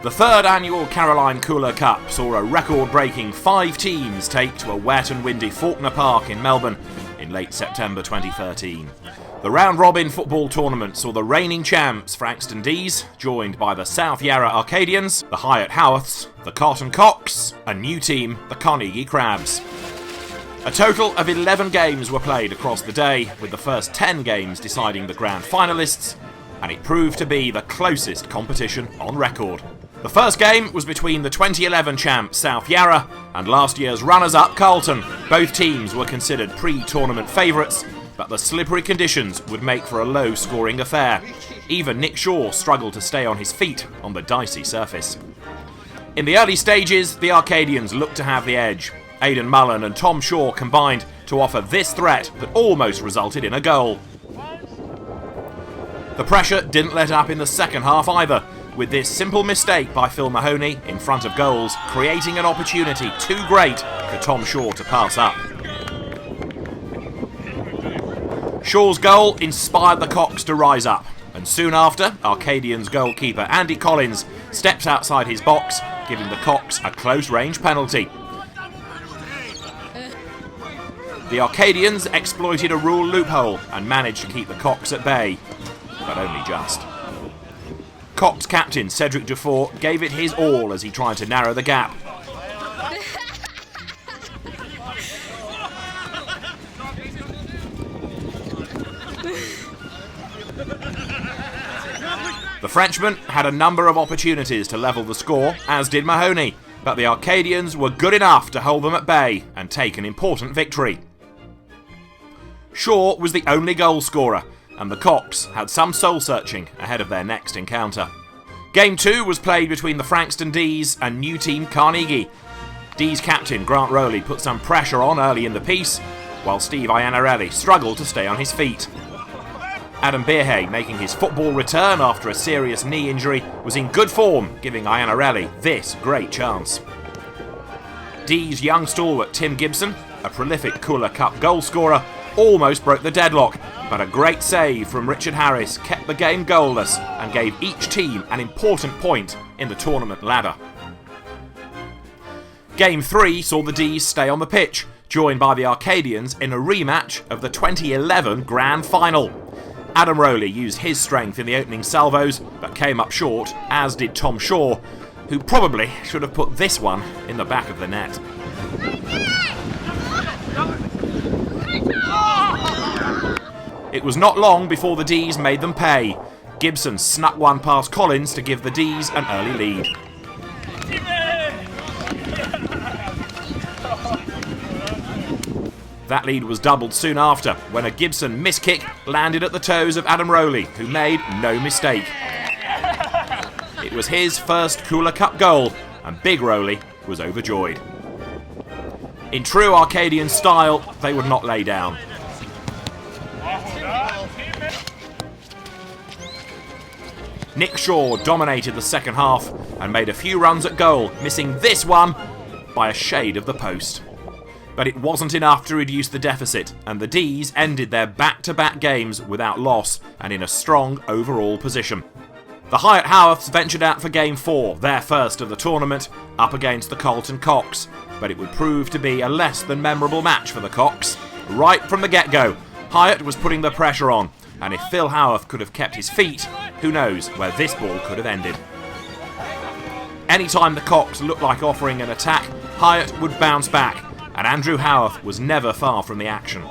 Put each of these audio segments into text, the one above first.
The third annual Caroline Cooler Cup saw a record-breaking 5 teams take to a wet and windy Fawkner Park in Melbourne in late September 2013. The round-robin football tournament saw the reigning champs Frankston Dees, joined by the South Yarra Arcadians, the Highett Howarths, the Carlton Cocks, and new team, the Carnegie Crabs. A total of 11 games were played across the day, with the first 10 games deciding the grand finalists, and it proved to be the closest competition on record. The first game was between the 2011 champs South Yarra and last year's runners-up Colton. Both teams were considered pre-tournament favourites, but the slippery conditions would make for a low-scoring affair. Even Nick Shaw struggled to stay on his feet on the dicey surface. In the early stages, the Arcadians looked to have the edge. Aidan Mullen and Tom Shaw combined to offer this threat that almost resulted in a goal. The pressure didn't let up in the second half either, with this simple mistake by Phil Mahoney in front of goals creating an opportunity too great for Tom Shaw to pass up. Shaw's goal inspired the Cocks to rise up, and soon after, Arcadians goalkeeper Andy Collins steps outside his box, giving the Cocks a close-range penalty. The Arcadians exploited a rule loophole and managed to keep the Cocks at bay, but only just. Cocks captain Cedric Dufour gave it his all as he tried to narrow the gap. The Frenchman had a number of opportunities to level the score, as did Mahoney, but the Arcadians were good enough to hold them at bay and take an important victory. Shaw was the only goal scorer, and the Cocks had some soul-searching ahead of their next encounter. Game 2 was played between the Frankston Dees and new team Carnegie. Dees captain Grant Rowley put some pressure on early in the piece, while Steve Iannarelli struggled to stay on his feet. Adam Beerhay, making his football return after a serious knee injury, was in good form, giving Iannarelli this great chance. Dees' young stalwart Tim Gibson, a prolific Cooler Cup goalscorer, almost broke the deadlock, but a great save from Richard Harris kept the game goalless and gave each team an important point in the tournament ladder. Game 3 saw the Dees stay on the pitch, joined by the Arcadians in a rematch of the 2011 Grand Final. Adam Rowley used his strength in the opening salvos, but came up short, as did Tom Shaw, who probably should have put this one in the back of the net. It was not long before the Dees made them pay. Gibson snuck one past Collins to give the Dees an early lead. That lead was doubled soon after, when a Gibson miskick landed at the toes of Adam Rowley, who made no mistake. It was his first Cooler Cup goal, and Big Rowley was overjoyed. In true Arcadian style, they would not lay down. Nick Shaw dominated the second half and made a few runs at goal, missing this one by a shade of the post. But it wasn't enough to reduce the deficit, and the Dees ended their back-to-back games without loss and in a strong overall position. The Highett Howarths ventured out for Game 4, their first of the tournament, up against the Carlton Cocks, but it would prove to be a less than memorable match for the Cocks. Right from the get-go, Hyatt was putting the pressure on, and if Phil Howarth could have kept his feet, who knows where this ball could have ended. Anytime the Cocks looked like offering an attack, Hyatt would bounce back, and Andrew Howarth was never far from the action.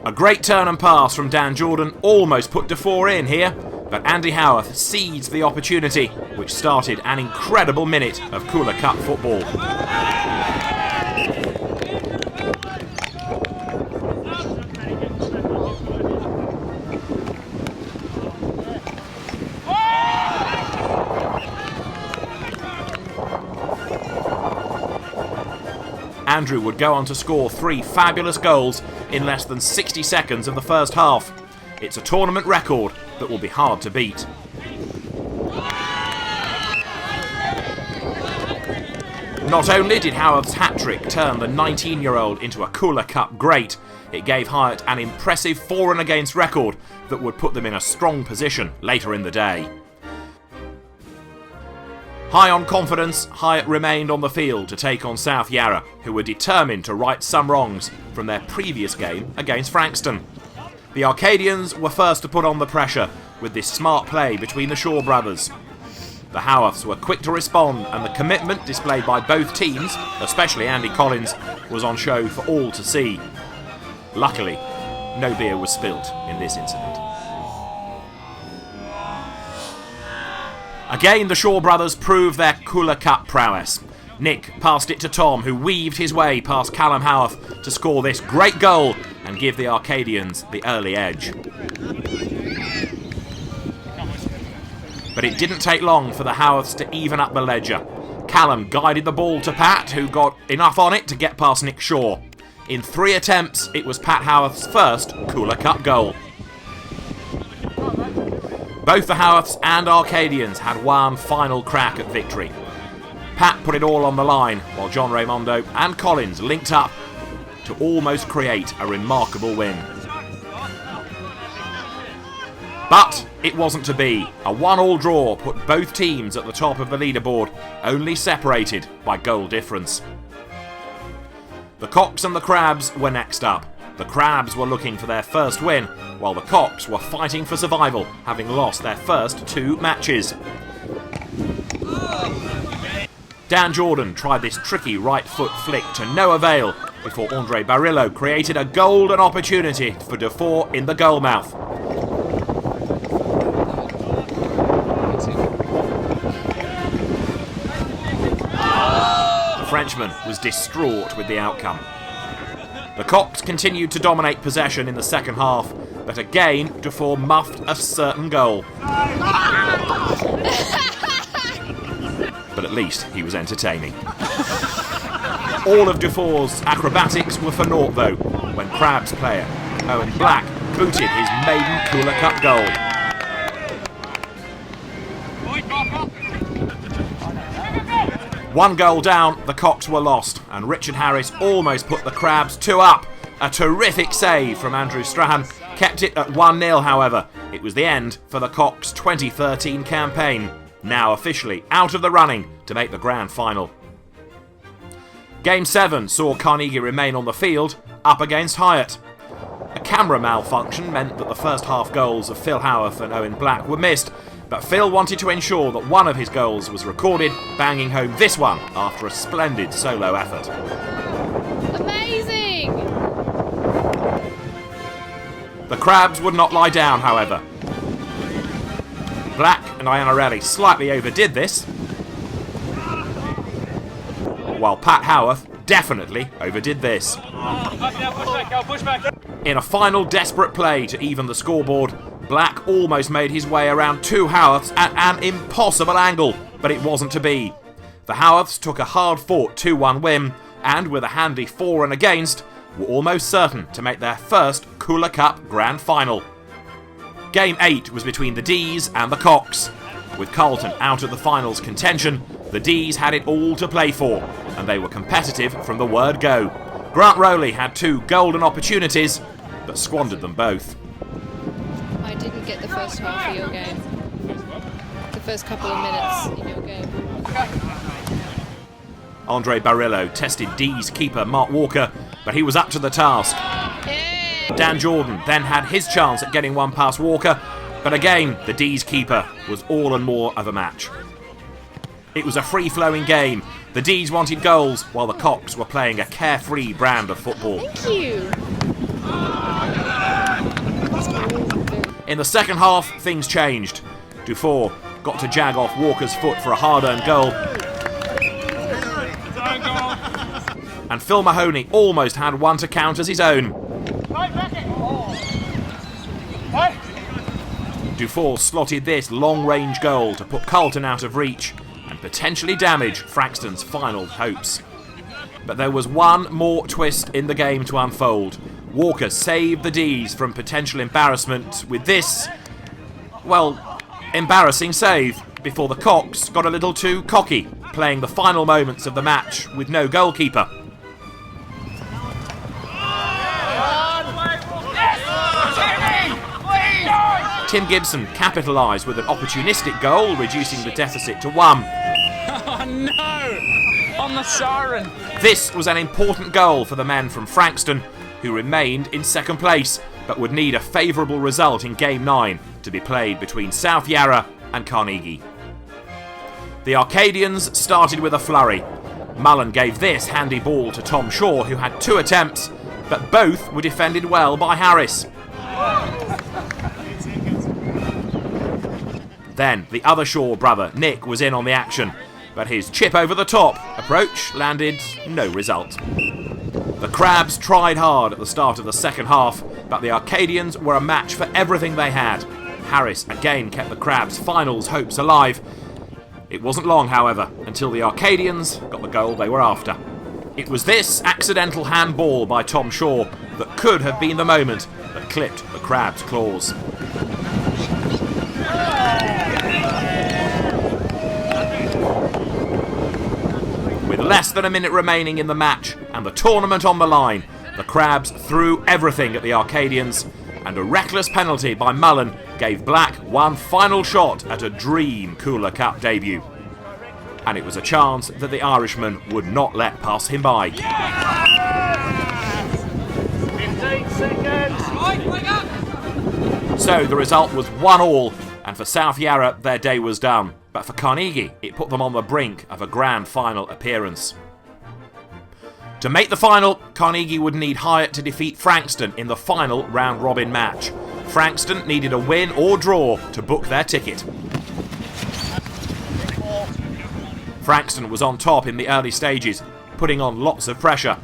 A great turn and pass from Dan Jordan almost put Dufour in here, but Andy Howarth seized the opportunity, which started an incredible minute of Cooler Cup football. Andrew would go on to score 3 fabulous goals in less than 60 seconds of the first half. It's a tournament record that will be hard to beat. Not only did Howarth's hat-trick turn the 19-year-old into a Cooler Cup great, it gave Hyatt an impressive for and against record that would put them in a strong position later in the day. High on confidence, Hyatt remained on the field to take on South Yarra, who were determined to right some wrongs from their previous game against Frankston. The Arcadians were first to put on the pressure with this smart play between the Shaw brothers. The Howarths were quick to respond, and the commitment displayed by both teams, especially Andy Collins, was on show for all to see. Luckily, no beer was spilt in this incident. Again, the Shaw brothers proved their Cooler Cup prowess. Nick passed it to Tom, who weaved his way past Callum Howarth to score this great goal and give the Arcadians the early edge. But it didn't take long for the Howarths to even up the ledger. Callum guided the ball to Pat, who got enough on it to get past Nick Shaw. In 3 attempts, it was Pat Howarth's first Cooler Cup goal. Both the Howarths and Arcadians had one final crack at victory. Pat put it all on the line, while John Raimondo and Collins linked up to almost create a remarkable win. But it wasn't to be. A 1-1 draw put both teams at the top of the leaderboard, only separated by goal difference. The Cocks and the Crabs were next up. The Crabs were looking for their first win, while the Cocks were fighting for survival, having lost their first 2 matches. Dan Jordan tried this tricky right foot flick to no avail before Andre Barillo created a golden opportunity for Dufour in the goal mouth. The Frenchman was distraught with the outcome. The Cocks continued to dominate possession in the second half, but again Dufour muffed a certain goal. But at least he was entertaining. All of Dufour's acrobatics were for naught though, when Crabs player Owen Black booted his maiden Cooler Cup goal. One goal down, the Cocks were lost, and Richard Harris almost put the Crabs 2 up. A terrific save from Andrew Strahan kept it at 1-0, however. It was the end for the Cocks' 2013 campaign, now officially out of the running to make the grand final. Game 7 saw Carnegie remain on the field, up against Hyatt. A camera malfunction meant that the first half goals of Phil Howarth and Owen Black were missed, but Phil wanted to ensure that one of his goals was recorded, banging home this one after a splendid solo effort. Amazing! The Crabs would not lie down, however. Black and Iannarelli slightly overdid this, while Pat Howarth definitely overdid this. In a final desperate play to even the scoreboard, Black almost made his way around 2 Howarths at an impossible angle, but it wasn't to be. The Howarths took a hard-fought 2-1 win, and with a handy for and against, were almost certain to make their first Cooler Cup grand final. Game 8 was between the Dees and the Cocks. With Carlton out of the finals contention, the Dees had it all to play for, and they were competitive from the word go. Grant Rowley had 2 golden opportunities, but squandered them both. I didn't get the first half of your game. The first couple of minutes in your game. Andre Barillo tested Dees keeper Mark Walker, but he was up to the task. Yeah. Dan Jordan then had his chance at getting one past Walker, but again the Dees keeper was all and more of a match. It was a free-flowing game. The Dees wanted goals, while the Cocks were playing a carefree brand of football. Thank you. In the second half, things changed. Dufour got to jag off Walker's foot for a hard-earned goal, and Phil Mahoney almost had one to count as his own. Dufour slotted this long-range goal to put Carlton out of reach and potentially damage Frankston's final hopes. But there was one more twist in the game to unfold. Walker saved the Dees from potential embarrassment with this, well, embarrassing save before the Cocks got a little too cocky, playing the final moments of the match with no goalkeeper. Tim Gibson capitalised with an opportunistic goal, reducing the deficit to 1. no! On the siren. This was an important goal for the men from Frankston, who remained in second place, but would need a favourable result in Game 9 to be played between South Yarra and Carnegie. The Arcadians started with a flurry. Mullen gave this handy ball to Tom Shaw, who had 2 attempts, but both were defended well by Harris. Then the other Shaw brother, Nick, was in on the action, but his chip over the top approach landed no result. The Crabs tried hard at the start of the second half, but the Arcadians were a match for everything they had. Harris again kept the Crabs' finals hopes alive. It wasn't long, however, until the Arcadians got the goal they were after. It was this accidental handball by Tom Shaw that could have been the moment that clipped the Crabs' claws. With less than a minute remaining in the match and the tournament on the line, the Crabs threw everything at the Arcadians, and a reckless penalty by Mullen gave Black one final shot at a dream Cooler Cup debut. And it was a chance that the Irishman would not let pass him by. 15 seconds. So the result was 1-1, and for South Yarra their day was done. But for Carnegie, it put them on the brink of a grand final appearance. To make the final, Carnegie would need Hyatt to defeat Frankston in the final round-robin match. Frankston needed a win or draw to book their ticket. Frankston was on top in the early stages, putting on lots of pressure.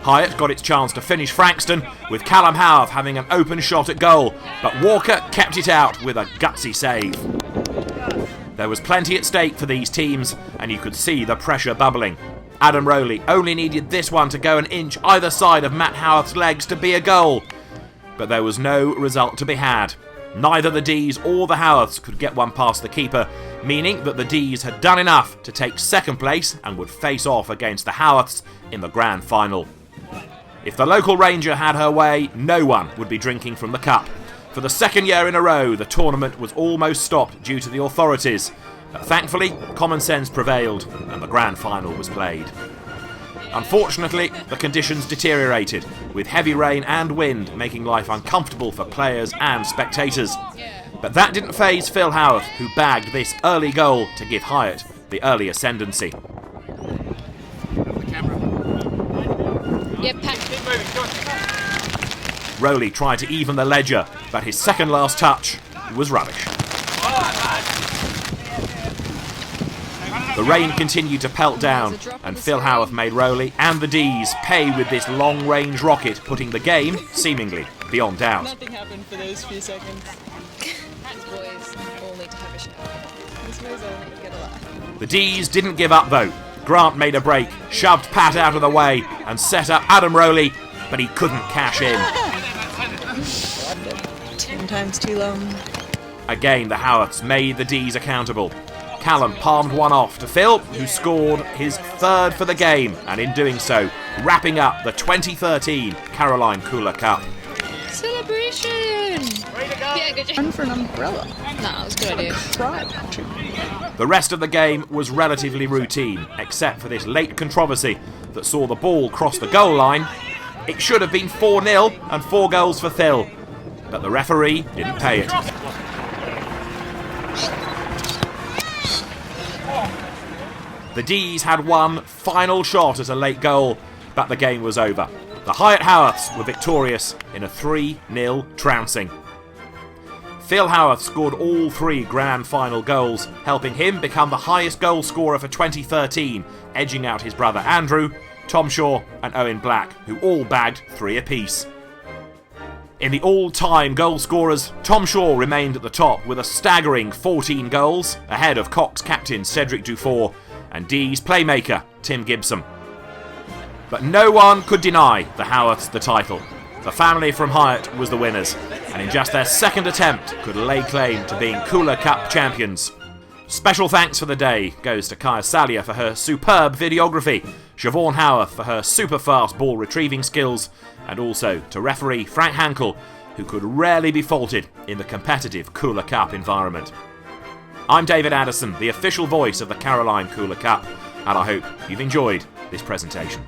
Hyatt got its chance to finish Frankston, with Callum Howarth having an open shot at goal, but Walker kept it out with a gutsy save. There was plenty at stake for these teams, and you could see the pressure bubbling. Adam Rowley only needed this one to go an inch either side of Matt Howarth's legs to be a goal, but there was no result to be had. Neither the Dees or the Howarths could get one past the keeper, meaning that the Dees had done enough to take second place and would face off against the Howarths in the grand final. If the local ranger had her way, no one would be drinking from the cup. For the second year in a row, the tournament was almost stopped due to the authorities, but thankfully, common sense prevailed and the grand final was played. Unfortunately, the conditions deteriorated, with heavy rain and wind making life uncomfortable for players and spectators. But that didn't faze Phil Howarth, who bagged this early goal to give Hyatt the early ascendancy. Rowley tried to even the ledger, but his second last touch was rubbish. The rain continued to pelt down, and Phil Howarth made Rowley and the Dees pay with this long-range rocket, putting the game, seemingly, beyond doubt. Nothing happened for those few seconds. These boys all need to have a shower. These boys all need to get a laugh. The Dees didn't give up though. Grant made a break, shoved Pat out of the way, and set up Adam Rowley, but he couldn't cash in. 10 times too long. Again, the Howarths made the Dees accountable. Callum palmed one off to Phil, who scored his third for the game, and in doing so, wrapping up the 2013 Caroline Cooler Cup. Celebration! Yeah, good job. Run for an umbrella. Nah, that was a good idea. Crab. The rest of the game was relatively routine, except for this late controversy that saw the ball cross the goal line. It should have been 4-0 and 4 goals for Phil, but the referee didn't pay it. The Dees had one final shot at a late goal, but the game was over. The Highett Howarths were victorious in a 3-0 trouncing. Phil Howarth scored all 3 grand final goals, helping him become the highest goal scorer for 2013, edging out his brother Andrew, Tom Shaw and Owen Black, who all bagged 3 apiece. In the all-time goal scorers, Tom Shaw remained at the top with a staggering 14 goals, ahead of Cox captain Cedric Dufour and Dees playmaker Tim Gibson. But no one could deny the Howarths the title. The family from Hyatt was the winners, and in just their second attempt could lay claim to being Cooler Cup champions. Special thanks for the day goes to Kaya Salia for her superb videography, Siobhan Howarth for her super fast ball retrieving skills, and also to referee Frank Hankel, who could rarely be faulted in the competitive Cooler Cup environment. I'm David Addison, the official voice of the Caroline Cooler Cup, and I hope you've enjoyed this presentation.